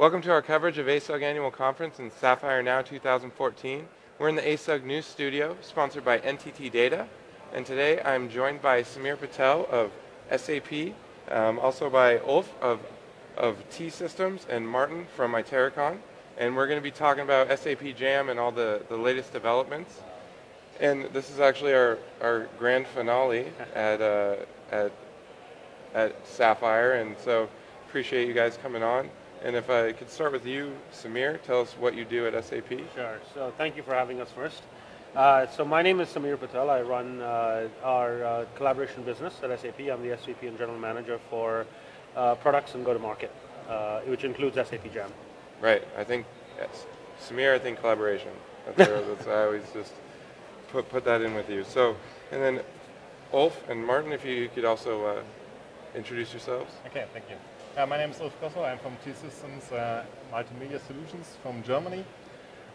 Welcome to our coverage of ASUG Annual Conference in Sapphire Now 2014. We're in the ASUG News Studio, sponsored by NTT Data. And today I'm joined by Samir Patel of SAP, also by Ulf of T-Systems and Martin from Itaricon. And we're going to be talking about SAP Jam and all the latest developments. And this is actually our grand finale at Sapphire, and so appreciate you guys coming on. And if I could start with you, Samir, tell us what you do at SAP. Sure. So thank you for having us first. So my name is Samir Patel. I run our collaboration business at SAP. I'm the SVP and General Manager for products and go-to-market, which includes SAP Jam. Right. I think, yes. Samir, I think collaboration. That's I always just put that in with you. So, and then Ulf and Martin, if you could also introduce yourselves. Okay, thank you. My name is Ulf Kossol. I'm from T-Systems Multimedia Solutions from Germany.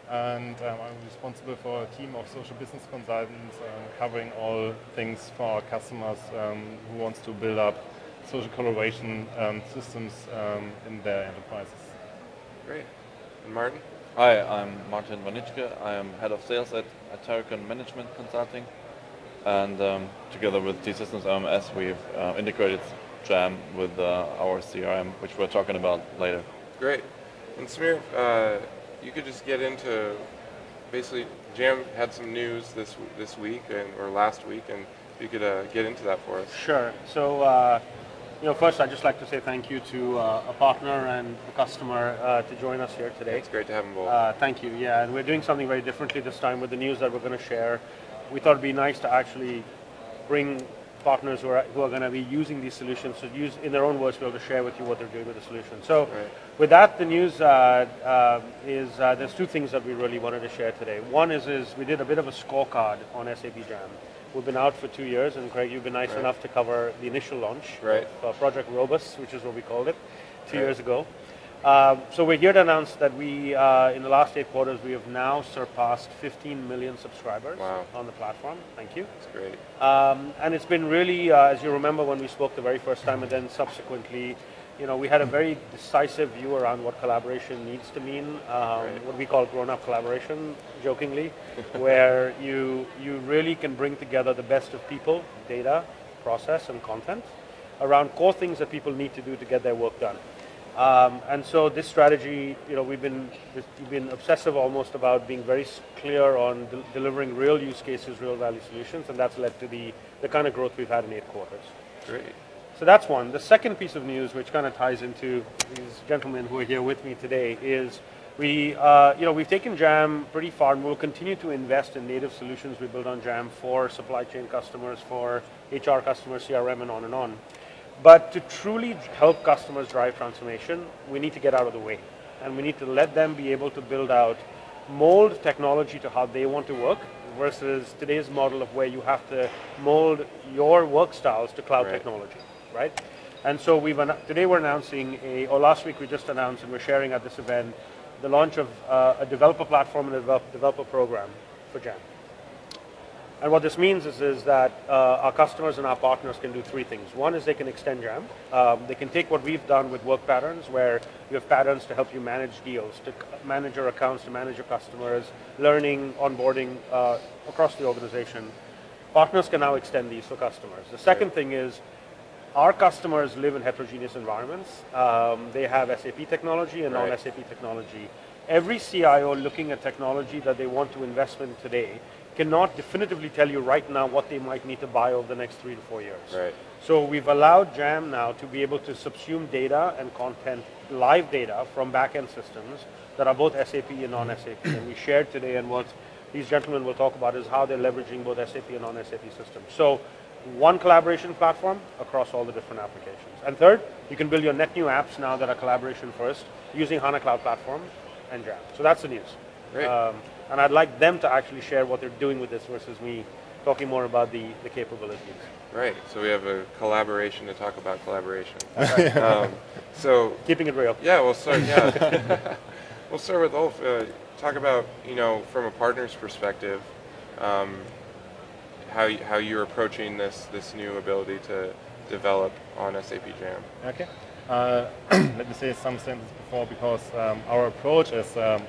And I'm responsible for a team of social business consultants covering all things for our customers who wants to build up social collaboration systems in their enterprises. Great. And Martin? Hi, I'm Martin Wanitschke. I am Head of Sales at Itaricon Management Consulting. And together with T-Systems OMS, we've integrated Jam with our CRM, which we're talking about later. Great. And Samir, you could just get into, basically, Jam had some news this week or last week, and you could get into that for us. Sure. So, first I'd just like to say thank you to a partner and a customer to join us here today. It's great to have them both. Thank you. Yeah, and we're doing something very differently this time with the news that we're going to share. We thought it'd be nice to actually bring partners who are going to be using these solutions to use, in their own words, to be able to share with you what they're doing with the solution. So with that, the news is there's two things that we really wanted to share today. One is we did a bit of a scorecard on SAP Jam. We've been out for 2 years, and Craig, you've been nice enough to cover the initial launch of Project Robust, which is what we called it, 2 years ago. So we're here to announce that we, in the last 8 quarters, we have now surpassed 15 million subscribers on the platform. Thank you. That's great. And it's been really, as you remember when we spoke the very first time, and then subsequently, we had a very decisive view around what collaboration needs to mean, what we call grown-up collaboration, jokingly, where you really can bring together the best of people, data, process, and content around core things that people need to do to get their work done. And so this strategy, we've been obsessive almost about being very clear on delivering real use cases, real value solutions, and that's led to the kind of growth we've had in 8 quarters. Great. So that's one. The second piece of news, which kind of ties into these gentlemen who are here with me today, is we've taken Jam pretty far, and we'll continue to invest in native solutions we build on Jam for supply chain customers, for HR customers, CRM, and on and on. But to truly help customers drive transformation, we need to get out of the way. And we need to let them be able to build out, mold technology to how they want to work, versus today's model of where you have to mold your work styles to cloud technology, right? And so today we're announcing, or last week we just announced, and we're sharing at this event, the launch of a developer platform and a developer program for Jam. And what this means is that our customers and our partners can do 3 things. One is they can extend Jam. They can take what we've done with work patterns, where you have patterns to help you manage deals, to manage your accounts, to manage your customers, learning, onboarding across the organization. Partners can now extend these for customers. The second thing is our customers live in heterogeneous environments. They have SAP technology and non-SAP technology. Every CIO looking at technology that they want to invest in today cannot definitively tell you right now what they might need to buy over the next 3 to 4 years. Right. So we've allowed Jam now to be able to subsume data and content, live data from back-end systems that are both SAP and non-SAP. And we shared today, and what these gentlemen will talk about is how they're leveraging both SAP and non-SAP systems. So one collaboration platform across all the different applications. And third, you can build your net new apps now that are collaboration first using HANA Cloud Platform and Jam. So that's the news. Great. And I'd like them to actually share what they're doing with this versus me talking more about the capabilities. Right, so we have a collaboration to talk about collaboration. So keeping it real. Yeah, we'll start. Yeah, we'll start with Ulf. Talk about from a partner's perspective, how you're approaching this new ability to develop on SAP Jam. Okay. Let me say some sentences before, because our approach as a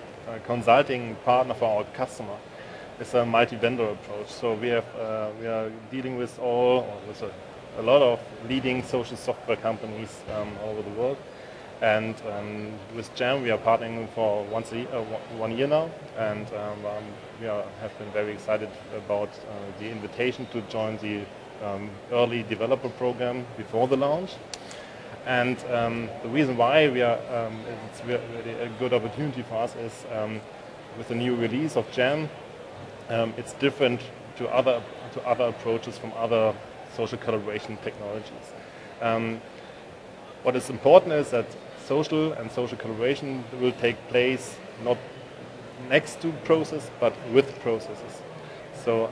consulting partner for our customer is a multi-vendor approach. So we are dealing with a lot of leading social software companies all over the world. And with Jam, we are partnering for 1 year now, and we have been very excited about the invitation to join the early developer program before the launch. And the reason why it's really a good opportunity for us is with the new release of Jam, it's different to other approaches from other social collaboration technologies. What is important is that social and social collaboration will take place not next to process, but with processes. So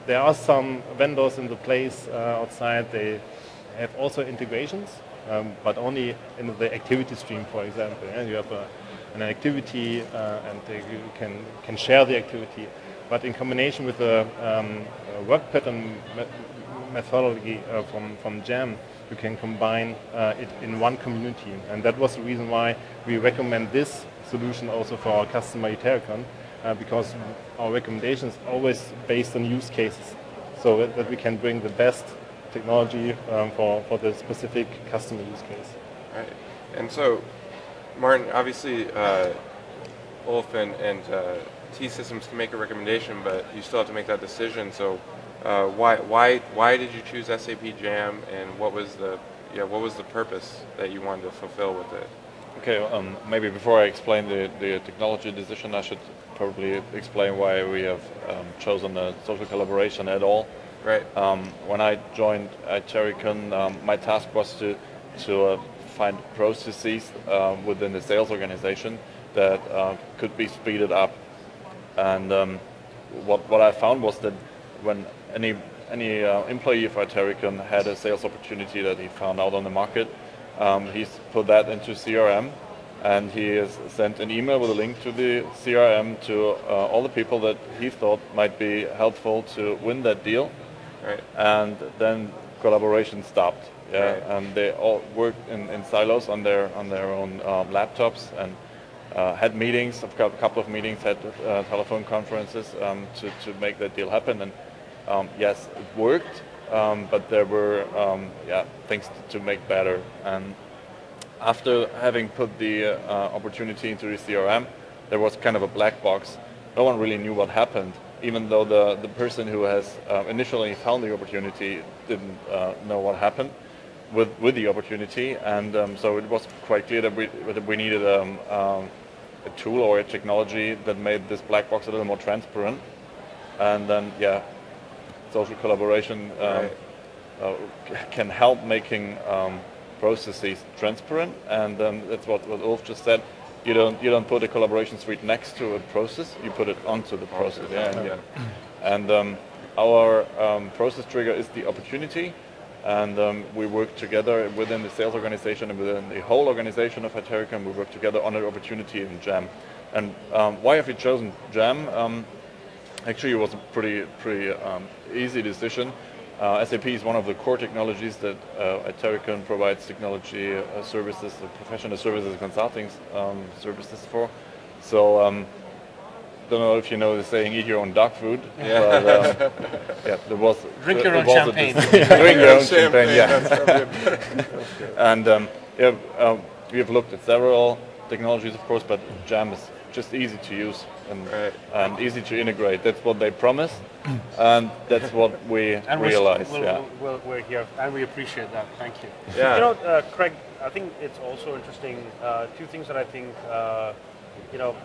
there are some vendors in the place outside. They have also integrations, but only in the activity stream, for example. You have an activity and you can share the activity. But in combination with the work pattern methodology from Jam, you can combine it in one community. And that was the reason why we recommend this solution also for our customer Itaricon, because our recommendation is always based on use cases, so that we can bring the best technology for the specific customer use case. Right. And so, Martin, obviously Ulf and T-Systems can make a recommendation, but you still have to make that decision. So why did you choose SAP Jam, and what was the purpose that you wanted to fulfill with it? Okay, maybe before I explain the technology decision, I should probably explain why we have chosen the social collaboration at all. Right. When I joined Itaricon, my task was to find processes within the sales organization that could be speeded up. And what I found was that when any employee of Itaricon had a sales opportunity that he found out on the market, he's put that into CRM, and he has sent an email with a link to the CRM to all the people that he thought might be helpful to win that deal. Right. And then collaboration stopped. Yeah, right. And they all worked in silos on their own laptops, and had meetings, a couple of meetings, had telephone conferences to make that deal happen. And yes, it worked, but there were things to make better. And after having put the opportunity into the CRM, there was kind of a black box. No one really knew what happened, even though the person who has initially found the opportunity didn't know what happened with the opportunity. And so it was quite clear that we needed a tool or a technology that made this black box a little more transparent. And then, social collaboration can help making processes transparent, and that's what Ulf just said. You don't put a collaboration suite next to a process; you put it onto the process. And our process trigger is the opportunity, and we work together within the sales organization and within the whole organization of Itaricon. We work together on an opportunity in Jam. And why have we chosen Jam? Actually, it was a pretty easy decision. SAP is one of the core technologies that Itaricon provides technology services, professional services, consulting services for. So, don't know if you know the saying, "Eat your own dog food." Yeah. But, there was drink your own champagne. Drink your own champagne. Yeah. And we have looked at several technologies, of course, but Jam is just easy to use and easy to integrate. That's what they promise, and that's what we realize. We're here, and we appreciate that. Thank you. Yeah. You know, Craig, I think it's also interesting. Two things that I think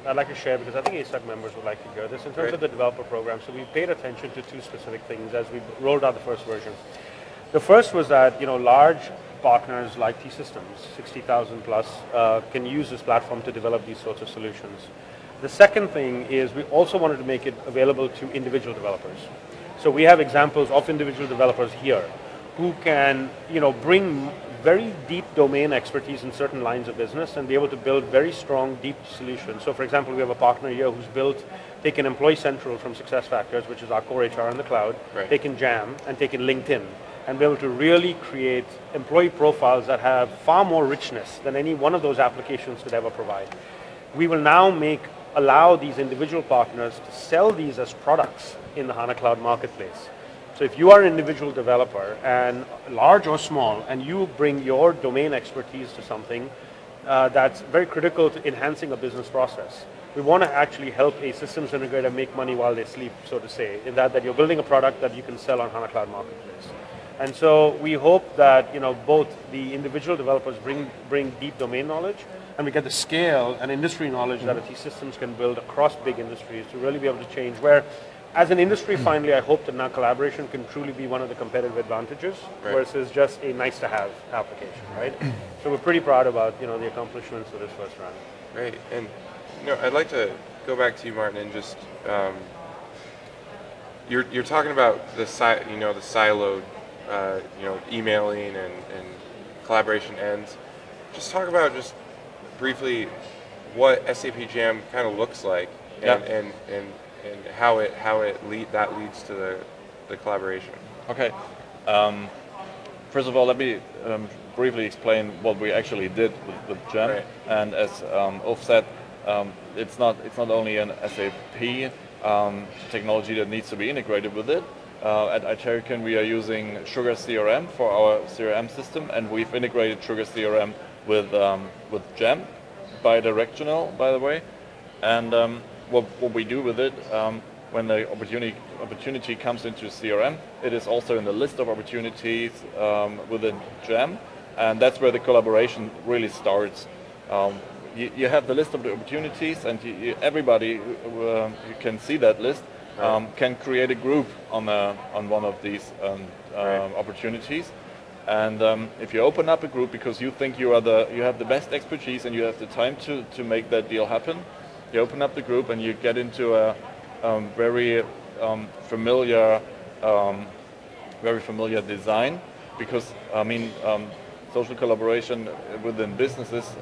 I'd like to share, because I think ASAC members would like to hear this in terms of the developer program. So we paid attention to two specific things as we rolled out the first version. The first was that large partners like T-Systems, 60,000 plus, can use this platform to develop these sorts of solutions. The second thing is we also wanted to make it available to individual developers. So we have examples of individual developers here who can bring very deep domain expertise in certain lines of business and be able to build very strong, deep solutions. So for example, we have a partner here who's taken Employee Central from SuccessFactors, which is our core HR in the cloud, taken Jam and taken LinkedIn, and be able to really create employee profiles that have far more richness than any one of those applications could ever provide. We will now allow these individual partners to sell these as products in the HANA Cloud Marketplace. So if you are an individual developer, and large or small, and you bring your domain expertise to something that's very critical to enhancing a business process, we want to actually help a systems integrator make money while they sleep, so to say, in that you're building a product that you can sell on HANA Cloud Marketplace. And so we hope that both the individual developers bring deep domain knowledge, and we get the scale and industry knowledge that T-Systems can build across big industries to really be able to change. Where, as an industry, finally, I hope that now collaboration can truly be one of the competitive advantages versus just a nice-to-have application, right? So we're pretty proud about the accomplishments of this first round. Great, and I'd like to go back to you, Martin, and just you're talking about the siloed emailing and collaboration ends. Just talk about just briefly what SAP Jam kind of looks like, and how that leads to the collaboration. Okay. First of all, let me briefly explain what we actually did with Jam. Right. And as Ulf said, it's not only an SAP technology that needs to be integrated with it. At Itaricon, we are using Sugar CRM for our CRM system, and we've integrated Sugar CRM with Jam, bidirectional, by the way. And what we do with it, when the opportunity comes into CRM, it is also in the list of opportunities within Jam, and that's where the collaboration really starts. You have the list of the opportunities, and everybody who can see that list can create a group on one of these opportunities. And if you open up a group because you think you have the best expertise and you have the time to make that deal happen, you open up the group and you get into a very familiar design, because social collaboration within businesses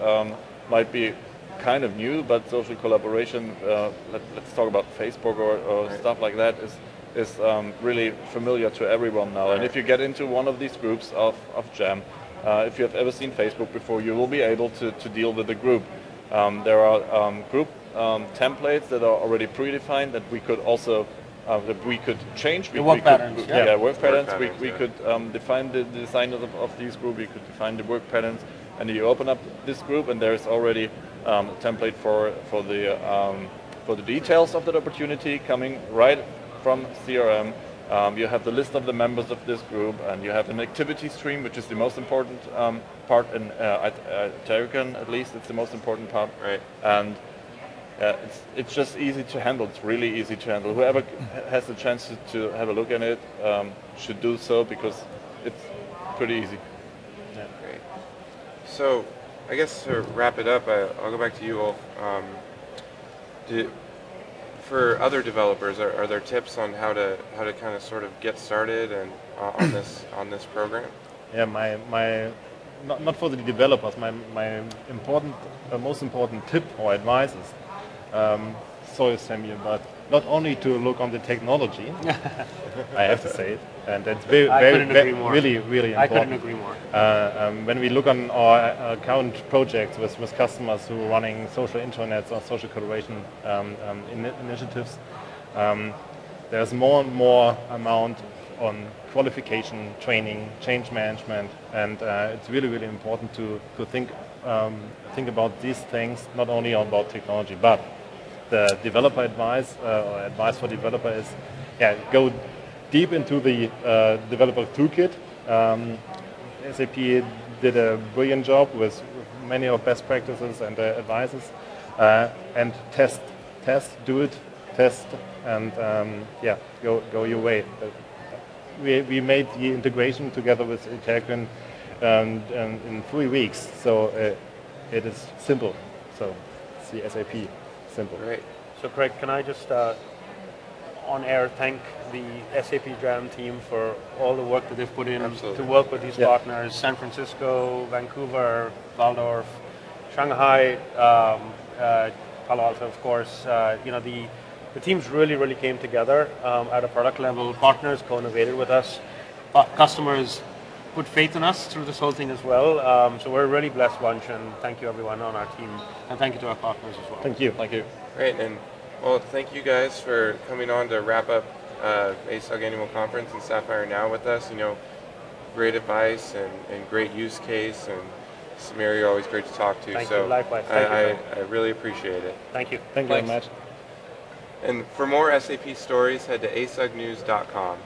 might be kind of new, but social collaboration, let's talk about Facebook or stuff like that, is really familiar to everyone now. And if you get into one of these groups of Jam, if you have ever seen Facebook before, you will be able to deal with the group. There are group templates that are already predefined that we could also change. Work patterns. Work patterns. We could define the design of these groups. We could define the work patterns, and you open up this group, and there's already a template for the details of that opportunity coming right from CRM. You have the list of the members of this group, and you have an activity stream, which is the most important part in Itaricon, at least. It's the most important part. Right. And it's just easy to handle. It's really easy to handle. Whoever has the chance to have a look at it should do so, because it's pretty easy. Yeah. Great. So, I guess to wrap it up, I'll go back to you, Ulf. For other developers, are there tips on how to kind of sort of get started and on this program? Yeah, not for the developers. My most important tip or advice is, sorry Samuel, but not only to look on the technology. I have to say it, and it's really important. I couldn't agree more. When we look on our current projects with customers who are running social intranets or social collaboration initiatives, there's more and more amount on qualification, training, change management, and it's really important to think about these things, not only about technology, but the developer advice or advice for developer is, go deep into the developer toolkit. SAP did a brilliant job with many of best practices and advices, and test, do it, test, and go your way. We made the integration together with Itaricon in 3 weeks, so it is simple. So it's the SAP simple. Great. So Craig, can I just on air thank the SAP Jam team for all the work that they've put in to work with these partners: San Francisco, Vancouver, Waldorf, Shanghai, Palo Alto, of course. The teams really came together at a product level. Partners co-innovated with us, customers put faith in us through this whole thing as well. So we're a really blessed bunch, and thank you everyone on our team, and thank you to our partners as well. Thank you. Thank you. Great, and well, thank you guys for coming on to wrap up ASUG Annual Conference and Sapphire Now with us. You know, great advice and great use case, and Samir, you're always great to talk to. Thank so you. Likewise. Thank you. I really appreciate it. Thank you. Thank you very Thanks. much. And for more SAP stories, head to asugnews.com.